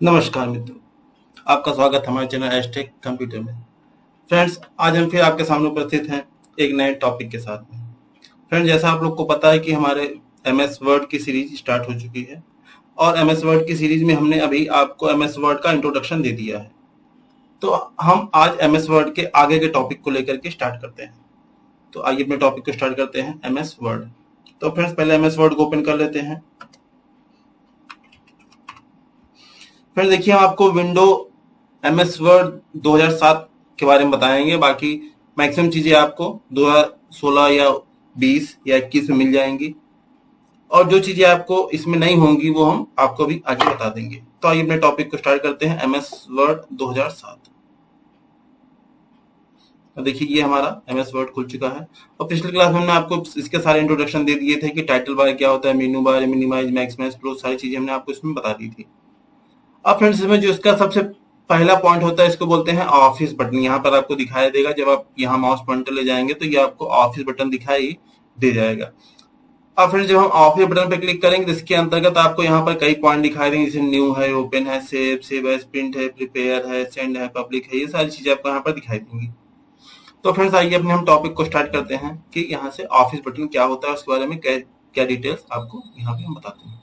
नमस्कार मित्रों, आपका स्वागत हमारे चैनल एस्टेक कंप्यूटर में। फ्रेंड्स, आज हम फिर आपके सामने उपस्थित हैं एक नए टॉपिक के साथ में। फ्रेंड्स, जैसा आप लोग को पता है कि हमारे एमएस वर्ड की सीरीज स्टार्ट हो चुकी है और एमएस वर्ड की सीरीज में हमने अभी आपको एमएस वर्ड का इंट्रोडक्शन दे दिया है। तो हम आज एमएस वर्ड के आगे के टॉपिक को लेकर के स्टार्ट करते हैं। तो आइए अपने टॉपिक को स्टार्ट करते हैं, एमएस वर्ड। तो फ्रेंड्स, पहले एमएस वर्ड को ओपन कर लेते हैं। फिर देखिए, हम आपको विंडो एमएस वर्ड 2007 के बारे में बताएंगे। बाकी मैक्सिमम चीजें आपको 2016 या 20 या 21 में मिल जाएंगी, और जो चीजें आपको इसमें नहीं होंगी वो हम आपको भी आगे बता देंगे। तो आइए अपने टॉपिक को स्टार्ट करते हैं, एमएस वर्ड 2007। तो देखिए, ये हमारा एमएस वर्ड खुल चुका है और पिछले क्लास में हमने आपको इसके सारे इंट्रोडक्शन दे दिए थे कि टाइटल बार क्या होता है, menu bar, minimise, maximise, close, सारी चीजें हमने आपको इसमें बता दी थी। अब फ्रेंड्स, इसमें जो इसका सबसे पहला पॉइंट होता है, इसको बोलते हैं ऑफिस बटन। यहाँ पर आपको दिखाई देगा, जब आप यहाँ माउस पॉइंटर ले जाएंगे तो ये आपको ऑफिस बटन दिखाई दे जाएगा। अब फ्रेंड्स, जब हम ऑफिस बटन पे क्लिक करेंगे तो इसके अंतर्गत आपको यहाँ पर कई पॉइंट दिखाई देंगे, जैसे न्यू है, ओपन है, सेव एज, प्रिंट है, प्रिपेयर है, सेंड है, पब्लिक है, ये सारी चीजें आपको यहाँ पर दिखाई देंगी। तो फ्रेंड्स, आइए अपने हम टॉपिक को स्टार्ट करते हैं कि यहाँ से ऑफिस बटन क्या होता है, उसके बारे में क्या डिटेल्स आपको यहाँ पे हम बताते हैं।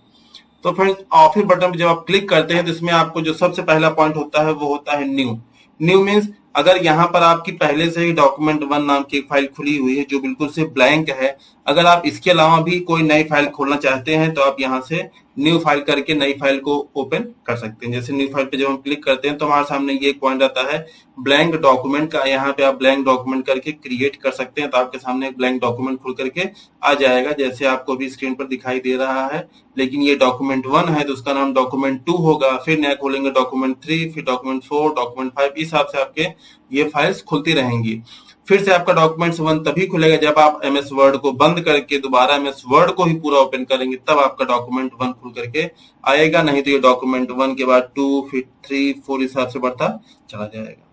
तो फ्रेंड्स, ऑफिस बटन पे जब आप क्लिक करते हैं तो इसमें आपको जो सबसे पहला पॉइंट होता है वो होता है न्यू। न्यू मीन्स अगर यहाँ पर आपकी पहले से ही डॉक्यूमेंट 1 नाम की एक फाइल खुली हुई है जो बिल्कुल से ब्लैंक है, अगर आप इसके अलावा भी कोई नई फाइल खोलना चाहते हैं तो आप यहाँ से न्यू फाइल करके नई फाइल को ओपन कर सकते हैं। जैसे न्यू फाइल पे जब हम क्लिक करते हैं तो हमारे सामने ये एक पॉइंट आता है ब्लैंक डॉक्यूमेंट का। यहाँ पे आप ब्लैंक डॉक्यूमेंट करके क्रिएट कर सकते हैं, तो आपके सामने एक ब्लैंक डॉक्यूमेंट खुल करके आ जाएगा, जैसे आपको भी स्क्रीन पर दिखाई दे रहा है। लेकिन ये डॉक्यूमेंट 1 है तो उसका नाम डॉक्यूमेंट 2 होगा, फिर नया खोलेंगे डॉक्यूमेंट 3, फिर डॉक्यूमेंट 4, डॉक्यूमेंट 5, इस हिसाब से आपके ये फाइल्स खुलती रहेंगी। फिर से आपका डॉक्यूमेंट्स 1 तभी खुलेगा जब आप एमएस वर्ड को बंद करके दोबारा एमएस वर्ड को ही पूरा ओपन करेंगे, तब आपका डॉक्यूमेंट 1 खुल करके आएगा। नहीं तो ये डॉक्यूमेंट 1 के बाद 2, फिर 3, 4 हिसाब से बढ़ता चला जाएगा।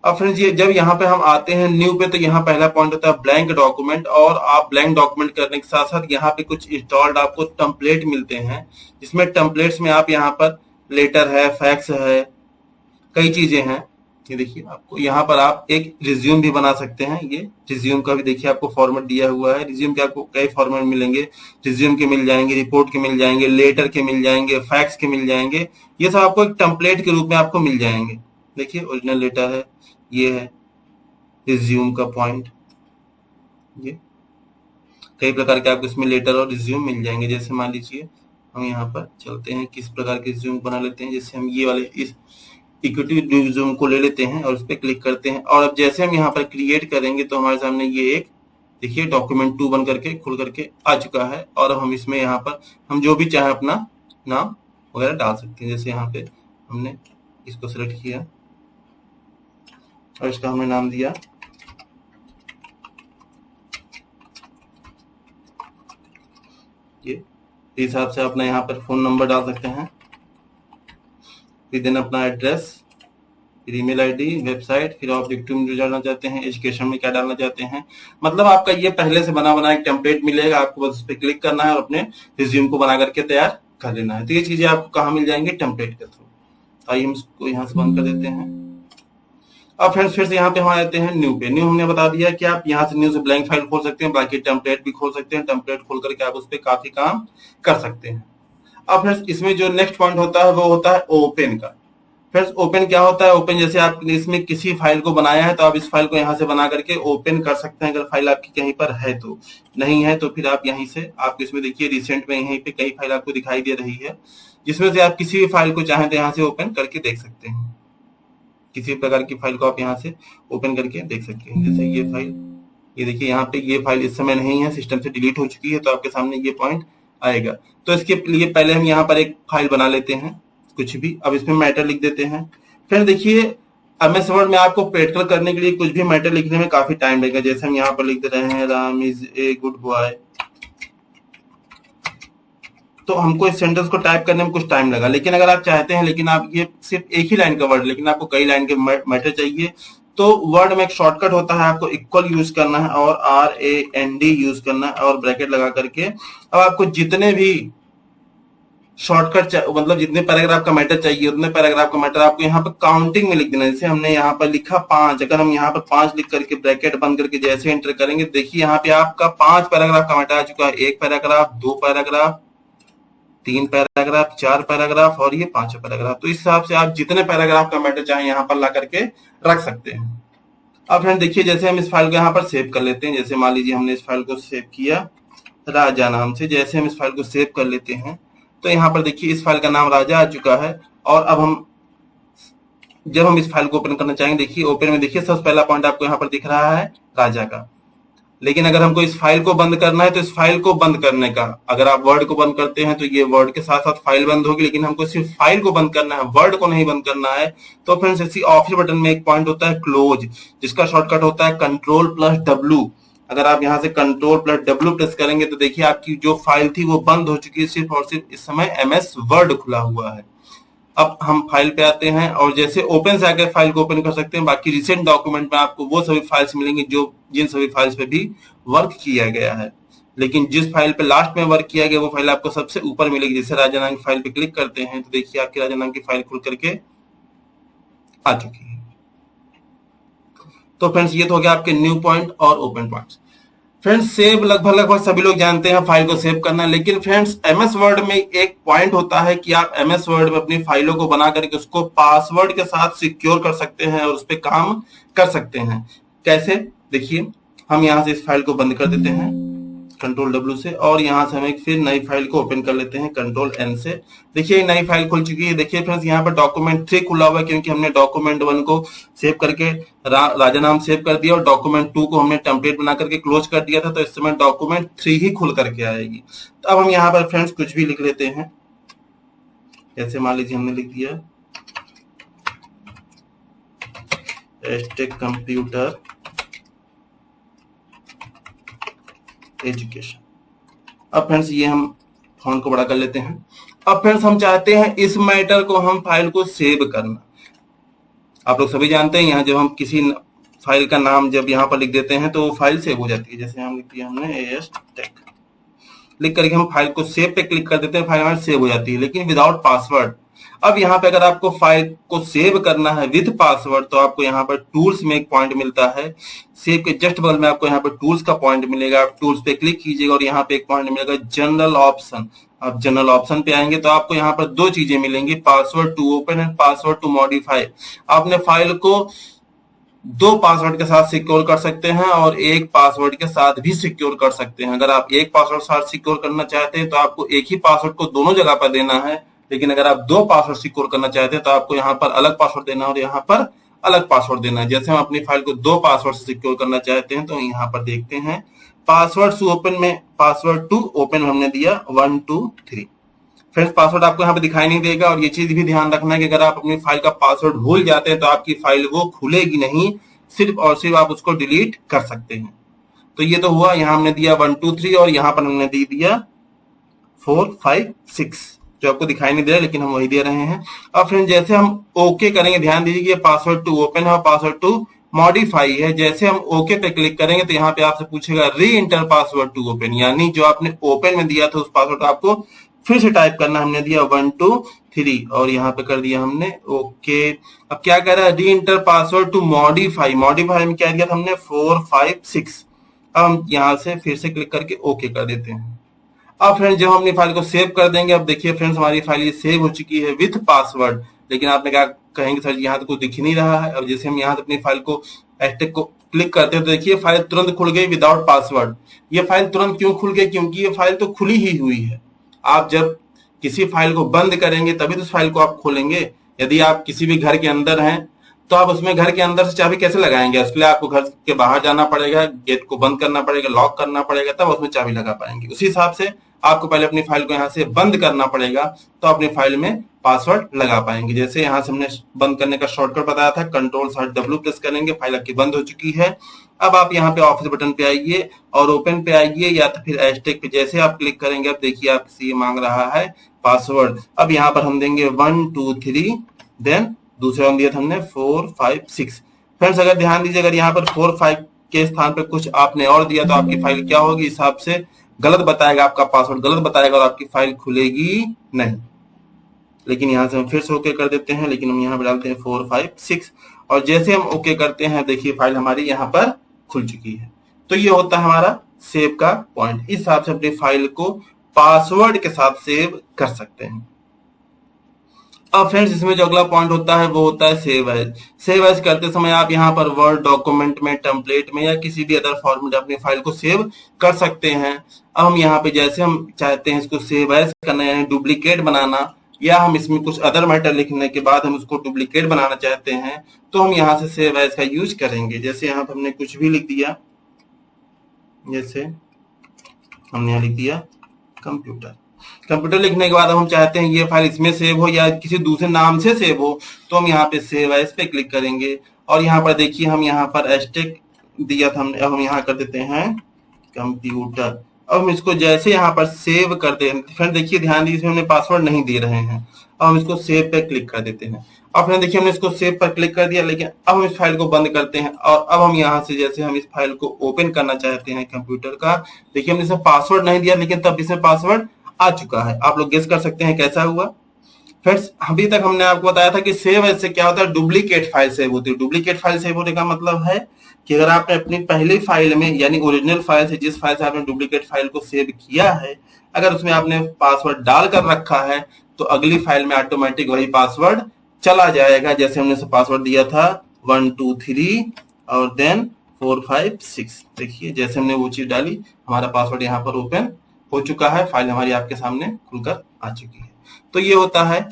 अब फ्रेंड्स, ये जब यहाँ पे हम आते हैं न्यू पे, तो यहाँ पहला पॉइंट होता है ब्लैंक डॉक्यूमेंट, और आप ब्लैंक डॉक्यूमेंट करने के साथ साथ यहाँ पे कुछ इंस्टॉल्ड आपको टेम्पलेट मिलते हैं, जिसमें टेम्पलेट्स में आप यहाँ पर लेटर है, फैक्स है, कई चीजें हैं। ये देखिए, आपको यहाँ पर आप एक रिज्यूम भी बना सकते हैं। ये रिज्यूम का भी देखिए आपको फॉर्मेट दिया हुआ है। रिज्यूम के आपको कई फॉर्मेट मिलेंगे, रिज्यूम के मिल जाएंगे, रिपोर्ट के मिल जाएंगे, लेटर के मिल जाएंगे, फैक्स के मिल जाएंगे। ये सब आपको एक टेम्पलेट के रूप में आपको मिल जाएंगे। देखिए, ओरिजिनल लेटर है, ये है रिज्यूम का पॉइंट। ये कई प्रकार के आपको इसमें लेटर और रिज्यूम मिल जाएंगे। जैसे मान लीजिए हम यहाँ पर चलते हैं, किस प्रकार के रिज्यूम बना लेते हैं। जैसे हम ये वाले इस इक्विटी रिज्यूम को ले लेते हैं और उस पर क्लिक करते हैं, और अब जैसे हम यहाँ पर क्रिएट करेंगे तो हमारे सामने ये एक देखिए डॉक्यूमेंट 2 बन करके खुल करके आ चुका है। और हम इसमें यहाँ पर हम जो भी चाहे अपना नाम वगैरह डाल सकते हैं। जैसे यहाँ पे हमने इसको सिलेक्ट किया और इसका हमने नाम दिया ये। इस हिसाब से अपना यहाँ पर फोन नंबर डाल सकते हैं, फिर देन अपना एड्रेस, फिर ईमेल आईडी, वेबसाइट, फिर ऑब्जेक्टिव में जो डालना चाहते हैं, एजुकेशन में क्या डालना चाहते हैं। मतलब आपका ये पहले से बना एक टेम्पलेट मिलेगा, आपको बस उस पर क्लिक करना है और अपने रिज्यूम को बना करके तैयार कर लेना है। तो ये चीजें आपको कहाँ मिल जाएंगी, टेम्पलेट के थ्रू। आइए हम इसको यहाँ से बंद कर देते हैं। अब फ्रेंड्स, फिर से यहाँ पे हम आते हैं न्यू पे। न्यू हमने बता दिया कि आप यहाँ से न्यू से ब्लैंक फाइल खोल सकते हैं, बाकी टेम्पलेट भी खोल सकते हैं। टेम्पलेट खोल करके आप उस पर काफी काम कर सकते हैं। अब फ्रेंड्स, इसमें जो नेक्स्ट पॉइंट होता है वो होता है ओपन का। फ्रेंड्स, ओपन क्या होता है? ओपन जैसे आपने इसमें किसी फाइल को बनाया है तो आप इस फाइल को यहाँ से बना करके ओपन कर सकते हैं, अगर फाइल आपकी कहीं पर है तो। नहीं है तो फिर आप यहीं से आपको इसमें देखिए रिसेंट में यहीं पे कई फाइल आपको दिखाई दे रही है, जिसमें से आप किसी भी फाइल को चाहें तो यहाँ से ओपन करके देख सकते हैं। किसी प्रकार की फाइल को आप यहाँ से ओपन करके देख सकते हैं। जैसे ये फाइल, ये देखिए यहाँ पे ये फाइल इस समय नहीं है, सिस्टम से डिलीट हो चुकी है, तो आपके सामने ये पॉइंट आएगा। तो इसके लिए पहले हम यहाँ पर एक फाइल बना लेते हैं कुछ भी। अब इसमें मैटर लिख देते हैं। फिर देखिए, एमएस वर्ड में आपको प्रैक्टिकल करने के लिए कुछ भी मैटर लिखने में काफी टाइम लगेगा। जैसे हम यहाँ पर लिख दे रहे हैं, Ram is a good boy, तो हमको इस सेंटेंस को टाइप करने में कुछ टाइम लगा। लेकिन अगर आप चाहते हैं, लेकिन आप ये सिर्फ एक ही लाइन का वर्ड, लेकिन आपको कई लाइन के मैटर चाहिए, तो वर्ड में एक शॉर्टकट होता है, आपको इक्वल यूज करना है और RAND यूज करना है और ब्रैकेट लगा करके अब आपको जितने भी शॉर्टकट मतलब जितने पैराग्राफ का मैटर चाहिए उतने पैराग्राफ का मैटर आपको यहाँ पर काउंटिंग में लिख देना है। जैसे हमने यहाँ पर लिखा 5, अगर हम यहाँ पर 5 लिख करके ब्रैकेट बंद करके जैसे एंटर करेंगे, देखिए यहाँ पे आपका 5 पैराग्राफ का मैटर आ चुका है। 1 पैराग्राफ, 2 पैराग्राफ, 3 पैराग्राफ, 4 पैराग्राफ और ये 5 पैराग्राफ। तो इस हिसाब से आप जितने पैराग्राफ का मैटर चाहे यहाँ पर ला करके रख सकते हैं। अब फ्रेंड देखिए, जैसे हम इस फाइल को यहाँ पर सेव कर लेते हैं। जैसे मान लीजिए हमने इस फाइल को सेव किया राजा नाम से। जैसे हम इस फाइल को सेव कर लेते हैं तो यहाँ पर देखिए इस फाइल का नाम राजा आ चुका है। और अब जब हम इस फाइल को ओपन करना चाहेंगे, देखिए ओपन में देखिए सबसे पहला पॉइंट आपको यहाँ पर दिख रहा है राजा का। लेकिन अगर हमको इस फाइल को बंद करना है तो इस फाइल को बंद करने का, अगर आप वर्ड को बंद करते हैं तो ये वर्ड के साथ साथ फाइल बंद होगी, लेकिन हमको सिर्फ फाइल को बंद करना है, वर्ड को नहीं बंद करना है। तो फ्रेंड्स इसी ऑफिस बटन में एक पॉइंट होता है क्लोज, जिसका शॉर्टकट होता है Ctrl+W। अगर आप यहाँ से Ctrl+W प्रेस करेंगे तो देखिए आपकी जो फाइल थी वो बंद हो चुकी है, सिर्फ और सिर्फ इस समय MS वर्ड खुला हुआ है। अब हम फाइल पे आते हैं और जैसे ओपन से आकर फाइल को ओपन कर सकते हैं। बाकी रिसेंट डॉक्यूमेंट में आपको वो सभी फाइल्स मिलेंगी जिन सभी फाइल्स पे भी वर्क किया गया है। लेकिन जिस फाइल पे लास्ट में वर्क किया गया वो फाइल आपको सबसे ऊपर मिलेगी। जैसे राजा नाम की फाइल पे क्लिक करते हैं तो देखिए आपकी राजा नाम की फाइल खुल करके आ चुकी है। तो फ्रेंड्स ये तो हो गया आपके न्यू पॉइंट और ओपन पॉइंट। फ्रेंड्स सेव लगभग सभी लोग जानते हैं फाइल को सेव करना, लेकिन फ्रेंड्स MS वर्ड में एक पॉइंट होता है कि आप MS वर्ड में अपनी फाइलों को बना करके उसको पासवर्ड के साथ सिक्योर कर सकते हैं और उस पर काम कर सकते हैं। कैसे, देखिए हम यहाँ से इस फाइल को बंद कर देते हैं Ctrl+W से, और यहाँ से हम एक फिर नई फाइल को ओपन कर लेते हैं Ctrl+N से। देखिए नई फाइल खुल चुकी है। देखिए फ्रेंड्स यहाँ पर डॉक्यूमेंट 3 खुला हुआ है, क्योंकि हमने डॉक्यूमेंट 1 को सेव करके राजा नाम सेव कर दिया और डॉक्यूमेंट 2 को हमने टेम्पलेट बना करके क्लोज कर दिया था। तो इस समय डॉक्यूमेंट 3 ही खुल करके आएगी। तो अब हम यहाँ पर फ्रेंड्स कुछ भी लिख लेते हैं। जैसे मान लीजिए हमने लिख दिया कंप्यूटर एजुकेशन। अब फ्रेंड्स ये हम फॉन्ट को बड़ा कर लेते हैं। अब फ्रेंड्स हम चाहते हैं इस मैटर को हम फाइल को सेव करना। आप लोग सभी जानते हैं यहाँ जब हम किसी फाइल का नाम जब यहाँ पर लिख देते हैं तो वो फाइल सेव हो जाती है। जैसे हम लिख दिया हमने AS Tech, लिख करके हम फाइल को सेव पे क्लिक कर देते हैं, फाइल हमारी सेव हो जाती है, लेकिन विदाउट पासवर्ड। अब यहाँ पे अगर आपको फाइल को सेव करना है विद पासवर्ड तो आपको यहाँ पर टूल्स में एक पॉइंट मिलता है। सेव के जस्ट बगल में आपको यहाँ पर टूल्स का पॉइंट मिलेगा। आप टूल्स पे क्लिक कीजिएगा और यहाँ पे एक पॉइंट मिलेगा जनरल ऑप्शन। आप जनरल ऑप्शन पे आएंगे तो आपको यहाँ पर 2 चीजें मिलेंगी, password to open and password to modify. आपने फाइल को 2 पासवर्ड के साथ सिक्योर कर सकते हैं और 1 पासवर्ड के साथ भी सिक्योर कर सकते हैं। अगर आप 1 पासवर्ड के साथ सिक्योर करना चाहते हैं तो आपको एक ही पासवर्ड को दोनों जगह पर देना है, लेकिन अगर आप 2 पासवर्ड सिक्योर करना चाहते हैं तो आपको यहाँ पर अलग पासवर्ड देना है और यहाँ पर अलग पासवर्ड देना है। जैसे हम अपनी फाइल को 2 पासवर्ड से सिक्योर करना चाहते हैं तो यहाँ पर देखते हैं पासवर्ड टू ओपन में, पासवर्ड टू ओपन हमने दिया 1 2 3। फ्रेंड्स पासवर्ड आपको यहाँ पे दिखाई नहीं देगा। और ये चीज भी ध्यान रखना है कि अगर आप अपनी फाइल का पासवर्ड भूल जाते हैं तो आपकी फाइल वो खुलेगी नहीं, सिर्फ और सिर्फ आप उसको डिलीट कर सकते हैं। तो ये तो हुआ, यहाँ हमने दिया 1 2 3 और यहाँ पर हमने दे दिया 4 5 6, जो आपको दिखाई नहीं दे रहा लेकिन हम वही दे रहे हैं। अब फ्रेंड जैसे हम ओके करेंगे, ध्यान दीजिए कि पासवर्ड टू ओपन है और पासवर्ड टू मॉडिफाई है। जैसे हम ओके पे क्लिक करेंगे तो यहाँ पे आपसे पूछेगा री इंटर पासवर्ड टू ओपन, यानी जो आपने ओपन में दिया था उस पासवर्ड आपको फिर से टाइप करना। हमने दिया 1 2 3 और यहाँ पे कर दिया हमने ओके। अब क्या कह रहा है, re enter password to modify. Modify में क्या दिया था हमने 4 5 6। अब हम यहाँ से फिर से क्लिक करके ओके कर देते हैं। अब फ्रेंड्स जब हम अपनी फाइल को सेव कर देंगे, अब देखिए फ्रेंड्स हमारी फाइल ये सेव हो चुकी है विथ पासवर्ड। लेकिन आपने क्या कहेंगे सर यहाँ तो कुछ दिख ही नहीं रहा है। अब जैसे हम यहाँ से अपनी फाइल को एस्टेक को क्लिक करते हैं तो देखिए फाइल तुरंत खुल गई विदाउट पासवर्ड। ये फाइल तुरंत क्यों खुल गई, क्योंकि ये फाइल तो खुली ही हुई है। आप जब किसी फाइल को बंद करेंगे तभी तो उस फाइल को आप खोलेंगे। यदि आप किसी भी घर के अंदर हैं तो आप उसमें घर के अंदर से चाबी कैसे लगाएंगे, उसके लिए आपको घर के बाहर जाना पड़ेगा, गेट को बंद करना पड़ेगा, लॉक करना पड़ेगा, तब उसमें चाबी लगा पाएंगे। उसी हिसाब से आपको पहले अपनी फाइल को यहाँ से बंद करना पड़ेगा तो अपनी फाइल में पासवर्ड लगा पाएंगे। जैसे यहाँ से हमने बंद करने का शॉर्टकट बताया था, Ctrl+W प्रेस करेंगे, फाइल आपकी बंद हो चुकी है। अब आप यहाँ पे ऑफिस बटन पे आइए और ओपन पे आइए या तो फिर एस्टेक पे जैसे आप क्लिक करेंगे, अब देखिए आपसे ये मांग रहा है पासवर्ड। अब यहाँ पर हम देंगे 1 2 3, देन दूसरा दिया था हमने 4 5 6। फ्रेंड्स अगर ध्यान दीजिए, अगर यहाँ पर 4 5 के स्थान पर कुछ आपने और दिया तो आपकी फाइल क्या होगी, हिसाब से गलत बताएगा, आपका पासवर्ड गलत बताएगा और आपकी फाइल खुलेगी नहीं। लेकिन यहाँ से हम फिर से ओके कर देते हैं, लेकिन हम यहाँ पे डालते हैं 456 और जैसे हम ओके करते हैं देखिए फाइल हमारी यहाँ पर खुल चुकी है। तो ये होता है हमारा सेव का पॉइंट। इस हिसाब से अपनी फाइल को पासवर्ड के साथ सेव कर सकते हैं। अब फ्रेंड्स इसमें जो अगला पॉइंट होता है वो होता है सेव एज। सेव एज करते समय आप यहाँ पर वर्ड डॉक्यूमेंट में, टेम्पलेट में या किसी भी अदर फॉर्मेट अपनी फाइल को सेव कर सकते हैं। अब हम यहाँ पे जैसे हम चाहते हैं इसको सेव एज करना यानी डुप्लीकेट बनाना, या हम इसमें कुछ अदर मैटर लिखने के बाद हम उसको डुप्लीकेट बनाना चाहते हैं, तो हम यहाँ से सेव एज का यूज करेंगे। जैसे यहाँ पे हमने कुछ भी लिख दिया, जैसे हमने यहाँ लिख दिया कंप्यूटर। कंप्यूटर लिखने के बाद हम चाहते हैं ये फाइल इसमें सेव हो या किसी दूसरे नाम से सेव हो, तो हम यहाँ पे सेव एज पे क्लिक करेंगे और यहाँ पर देखिए हम यहाँ पर एस्टेक दिया था हमने, अब हम यहाँ कर देते हैं कंप्यूटर। अब हम इसको जैसे यहाँ पर सेव करते हैं, फ्रेंड देखिए ध्यान दीजिए इसमें हमने पासवर्ड नहीं दे रहे हैं। अब हम इसको सेव पे क्लिक कर देते हैं। अब फ्रेंड देखिए हमने इसको सेव पर क्लिक कर दिया, लेकिन अब हम इस फाइल को बंद करते हैं और अब हम यहाँ से जैसे हम इस फाइल को ओपन करना चाहते हैं कंप्यूटर का, देखिए हमने इसमें पासवर्ड नहीं दिया लेकिन तब इसमें पासवर्ड आ चुका है। आप लोग गेस कर सकते हैं कैसा हुआ। फ्रेंड्स अभी तक हमने आपको बताया था कि सेव एज से क्या होता है, डुप्लीकेट फाइल सेव होती है। डुप्लीकेट फाइल सेव होने का मतलब है कि अगर आपने अपनी पहली फाइल में यानी ओरिजिनल फाइल से जिस फाइल से आपने डुप्लीकेट फाइल को सेव किया है, अगर उसमें आपने पासवर्ड डाल कर रखा है तो अगली फाइल में ऑटोमेटिक वही पासवर्ड चला जाएगा। जैसे हमने पासवर्ड दिया था 1 2 3 और देन 4 5 6, देखिए जैसे हमने वो चीज डाली हमारा पासवर्ड यहाँ पर ओपन हो चुका है, फाइल हमारी आपके सामने खुलकर आ चुकी है। तो ये होता है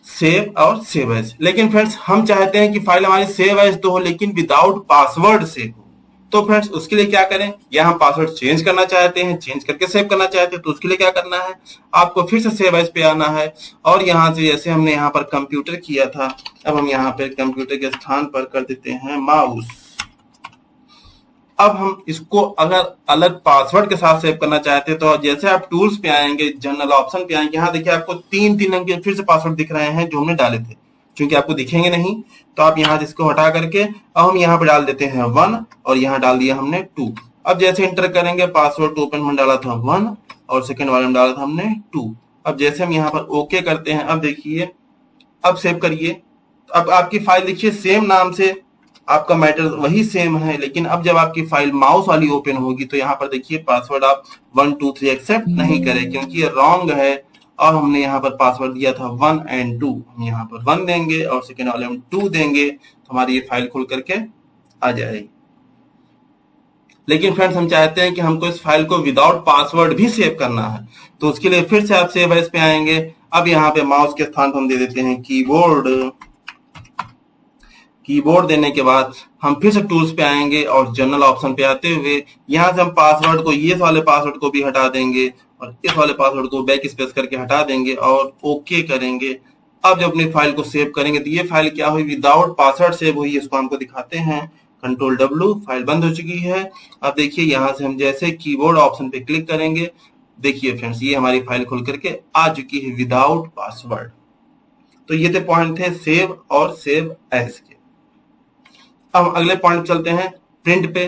सेव और सेव एज। लेकिन फ्रेंड्स हम चाहते हैं कि फाइल हमारी सेव एज तो हो लेकिन विदाउट पासवर्ड सेव हो। तो फ्रेंड्स उसके लिए क्या करें, या हम पासवर्ड चेंज करना चाहते हैं, चेंज करके सेव करना चाहते हैं, तो उसके लिए क्या करना है, आपको फिर से सेव एज पे आना है और यहाँ से जैसे हमने यहाँ पर कंप्यूटर किया था, अब हम यहाँ पे कंप्यूटर के स्थान पर कर देते हैं माउस। अब हम इसको अगर अलग पासवर्ड के साथ सेव करना चाहते हैं तो जैसे आप टूल्स पे आएंगे, जनरल ऑप्शन पे आएंगे, यहाँ देखिए आपको 3 अंक के फिर से पासवर्ड दिख रहे हैं जो हमने डाले थे। क्योंकि आपको दिखेंगे नहीं तो आप यहाँ से इसको हटा करके अब हम यहाँ पे डाल देते हैं 1 और यहाँ डाल दिया हमने 2। अब जैसे एंटर करेंगे पासवर्ड तो ओपन में डाला था 1 और सेकंड वाले में डाला था हमने 2। अब जैसे हम यहाँ पर ओके करते हैं, अब देखिए अब सेव करिए, अब आपकी फाइल देखिए सेम नाम से आपका मैटर वही सेम है, लेकिन अब जब आपकी फाइल माउस वाली ओपन होगी तो यहाँ पर देखिए पासवर्ड आप 1 2 3 एक्सेप्ट नहीं करें क्योंकि ये रॉन्ग है और हमने यहाँ पर पासवर्ड दिया था 1 और 2। हम यहाँ पर 1 देंगे और सेकेंड वाले हम 2 देंगे तो हमारी ये फाइल खुल करके आ जाएगी। लेकिन फ्रेंड्स हम चाहते हैं कि हमको इस फाइल को विदाउट पासवर्ड भी सेव करना है, तो उसके लिए फिर से आप सेव एज पे आएंगे। अब यहाँ पे माउस के स्थान पर हम दे देते हैं कीबोर्ड। कीबोर्ड देने के बाद हम फिर से टूल्स पे आएंगे और जनरल ऑप्शन पे आते हुए यहाँ से हम पासवर्ड को, ये वाले पासवर्ड को भी हटा देंगे और इस वाले पासवर्ड को बैक स्पेस करके हटा देंगे और ओके करेंगे। अब जब अपनी फाइल को सेव करेंगे तो ये फाइल क्या हुई, विदाउट पासवर्ड सेव हुई, इसको हमको दिखाते हैं। कंट्रोल W, फाइल बंद हो चुकी है। अब देखिए यहाँ से हम जैसे कीबोर्ड ऑप्शन पे क्लिक करेंगे, देखिए फ्रेंड्स ये हमारी फाइल खुल करके आ चुकी है विदाउट पासवर्ड। तो ये थे पॉइंट थे सेव और सेव एज के। अब अगले पॉइंट चलते हैं प्रिंट पे।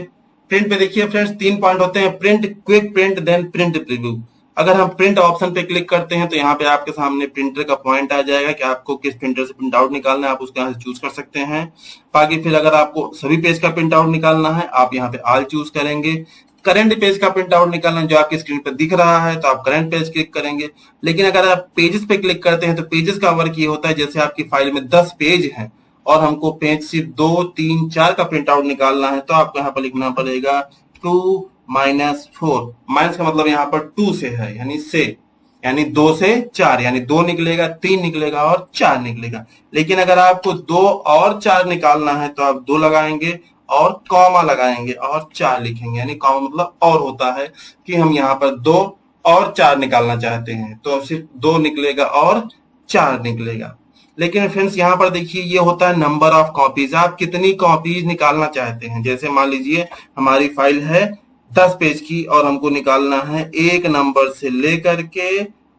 प्रिंट पे देखिए फ्रेंड्स 3 पॉइंट होते हैं, print, quick print, then print preview. अगर हम प्रिंट ऑप्शन पे क्लिक करते हैं तो यहाँ पे आपके सामने प्रिंटर का पॉइंट आ जाएगा कि आपको किस प्रिंटर से प्रिंट आउट निकालना है, आप उसको यहाँ से चूज कर सकते हैं। बाकी फिर अगर आपको सभी पेज का प्रिंट आउट निकालना है आप यहाँ पे ऑल चूज करेंगे। करंट पेज का प्रिंट आउट निकालना है जो आपकी स्क्रीन पर दिख रहा है तो आप करंट पेज क्लिक करेंगे। लेकिन अगर आप पेजेस पे क्लिक करते हैं तो पेजेस का वर्क ये होता है जैसे आपकी फाइल में 10 पेज हैं और हमको पेज सिर्फ 2 3 4 का प्रिंट आउट निकालना है तो आपको यहाँ पर लिखना पड़ेगा 2 -4। माइनस का मतलब यहाँ पर 2 से है यानी 2 से 4, यानी 2 निकलेगा, 3 निकलेगा और 4 निकलेगा। लेकिन अगर आपको 2 और 4 निकालना है तो आप 2 लगाएंगे और कॉमा लगाएंगे और 4 लिखेंगे, यानी कॉमा मतलब और होता है कि हम यहाँ पर 2 और 4 निकालना चाहते हैं तो सिर्फ 2 निकलेगा और 4 निकलेगा। लेकिन फ्रेंड्स यहाँ पर देखिए ये होता है नंबर ऑफ कॉपीज, आप कितनी कॉपीज निकालना चाहते हैं। जैसे मान लीजिए हमारी फाइल है 10 पेज की और हमको निकालना है 1 नंबर से लेकर के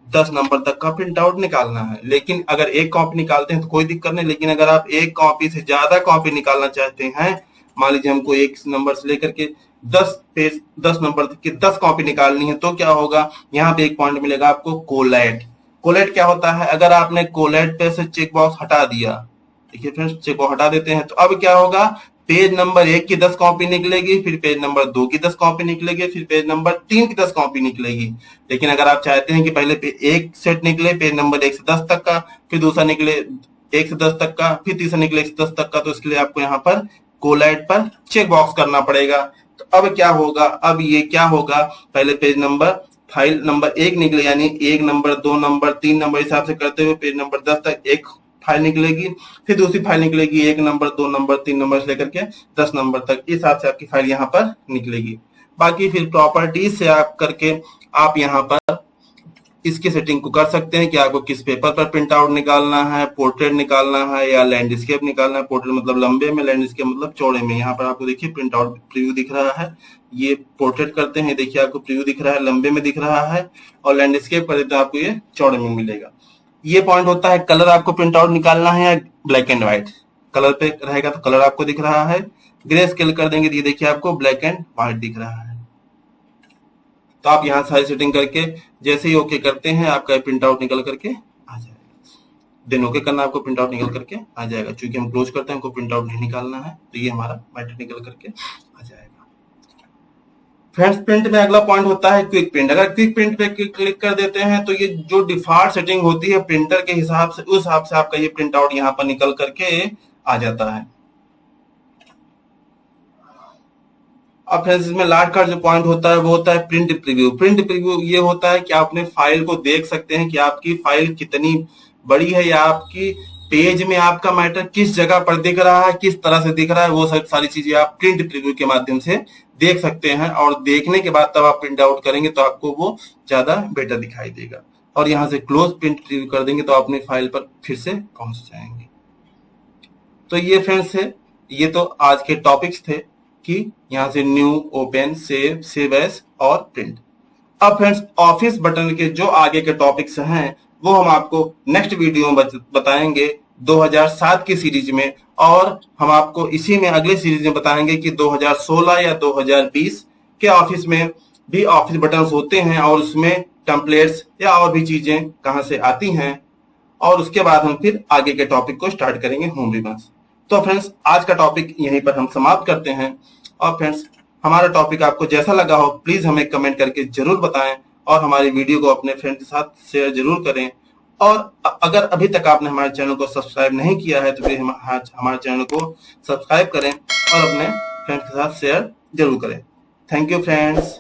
10 नंबर तक का प्रिंट आउट निकालना है। लेकिन अगर 1 कॉपी निकालते हैं तो कोई दिक्कत नहीं, लेकिन अगर आप 1 कॉपी से ज्यादा कॉपी निकालना चाहते हैं, मान लीजिए हमको 1 नंबर से लेकर के 10 नंबर की 10 कॉपी निकालनी है, तो क्या होगा, यहाँ पे एक पॉइंट मिलेगा आपको कोलैट। कोलैट क्या होता है, अगर आपने कोलैट पे से चेक बॉक्स हटा दिया, देखिए फ्रेंड्स चेक बॉक्स हटा देते हैं, तो अब क्या होगा, पेज नंबर 1 की 10 कॉपी निकलेगी, फिर पेज नंबर 2 की 10 कॉपी निकलेगी, फिर पेज नंबर 3 की 10 कॉपी निकलेगी। लेकिन अगर आप चाहते हैं कि पहले एक सेट निकले पेज नंबर 1 से 10 तक का, फिर दूसरा निकले 1 से 10 तक का, फिर तीसरा निकले 1 से 10 तक का, तो इसके लिए आपको यहाँ पर कोलैट पर चेक बॉक्स करना पड़ेगा। तो अब क्या होगा, अब ये क्या होगा, पहले पेज नंबर फाइल नंबर 1 निकले, यानी 1 नंबर 2 नंबर 3 नंबर हिसाब से करते हुए पेज नंबर 10 तक एक फाइल निकलेगी, फिर दूसरी फाइल निकलेगी 1 नंबर 2 नंबर 3 नंबर से लेकर के 10 नंबर तक, इस हिसाब से आपकी फाइल यहाँ पर निकलेगी। बाकी फिर प्रॉपर्टीज से आप करके आप यहाँ पर इसकी सेटिंग को कर सकते हैं कि आपको किस पेपर पर प्रिंट आउट निकालना है, पोर्ट्रेट निकालना है या लैंडस्केप निकालना है। पोर्ट्रेट मतलब लंबे में, लैंडस्केप मतलब चौड़े में। यहाँ पर आपको देखिए प्रिंट आउट प्रीव्यू दिख रहा है, ये पोर्ट्रेट करते हैं, देखिए आपको प्रीव्यू दिख रहा है, लंबे में दिख रहा है, और लैंडस्केप करते तो आपको ये चौड़े में मिलेगा। ये पॉइंट होता है, कलर आपको प्रिंट आउट निकालना है या ब्लैक एंड व्हाइट, कलर पे रहेगा तो कलर आपको दिख रहा है, ग्रे स्केल कर देंगे तो ये देखिए आपको ब्लैक एंड व्हाइट दिख रहा है। तो आप यहाँ सारी सेटिंग करके जैसे ही ओके करते हैं, आपका प्रिंट आउट निकल करके आ जाएगा। देन ओके करना, आपको प्रिंट आउट निकल करके आ जाएगा। चूंकि हम क्लोज करते हैं, हमको प्रिंट आउट नहीं निकालना है, तो ये हमारा मैटर निकल करके आ जाएगा। फ्रेंड्स, प्रिंट में अगला पॉइंट होता है क्विक प्रिंट। अगर क्विक प्रिंट पे क्लिक कर देते हैं, तो ये जो डिफॉल्ट सेटिंग होती है प्रिंटर के हिसाब से, उस हिसाब से आपका ये प्रिंट आउट यहाँ पर निकल करके आ जाता है। अब फ्रेंड्स, इसमें लास्ट का जो पॉइंट होता है वो होता है प्रिंट प्रीव्यू। प्रिंट प्रीव्यू ये होता है कि आप अपने फाइल को देख सकते हैं कि आपकी फाइल कितनी बड़ी है, या आपकी पेज में आपका मैटर किस जगह पर दिख रहा है, किस तरह से दिख रहा है, वो सब सारी चीजें आप प्रिंट प्रीव्यू के माध्यम से देख सकते हैं। और देखने के बाद तब आप प्रिंट आउट करेंगे तो आपको वो ज्यादा बेटर दिखाई देगा। और यहाँ से क्लोज प्रिंट प्रीव्यू कर देंगे तो अपनी फाइल पर फिर से पहुंच जाएंगे। तो ये फ्रेंड्स है, ये तो आज के टॉपिक्स थे कि यहाँ से न्यू, ओपन, सेव एज और प्रिंट। अब फ्रेंड्स, ऑफिस बटन के जो आगे के टॉपिक्स हैं वो हम आपको नेक्स्ट वीडियो में बताएंगे 2007 की सीरीज में, और हम आपको इसी में अगले सीरीज में बताएंगे कि 2016 या 2020 के ऑफिस में भी ऑफिस बटन होते हैं, और उसमें टेम्पलेट्स या और भी चीजें कहां से आती हैं। और उसके बाद हम फिर आगे के टॉपिक को स्टार्ट करेंगे, होम रिबन्स। तो फ्रेंड्स, आज का टॉपिक यहीं पर हम समाप्त करते हैं। और फ्रेंड्स, हमारा टॉपिक आपको जैसा लगा हो प्लीज हमें कमेंट करके जरूर बताएं, और हमारी वीडियो को अपने फ्रेंड के साथ शेयर जरूर करें। और अगर अभी तक आपने हमारे चैनल को सब्सक्राइब नहीं किया है तो फिर हमारे चैनल को सब्सक्राइब करें और अपने फ्रेंड के साथ शेयर जरूर करें। Thank you friends.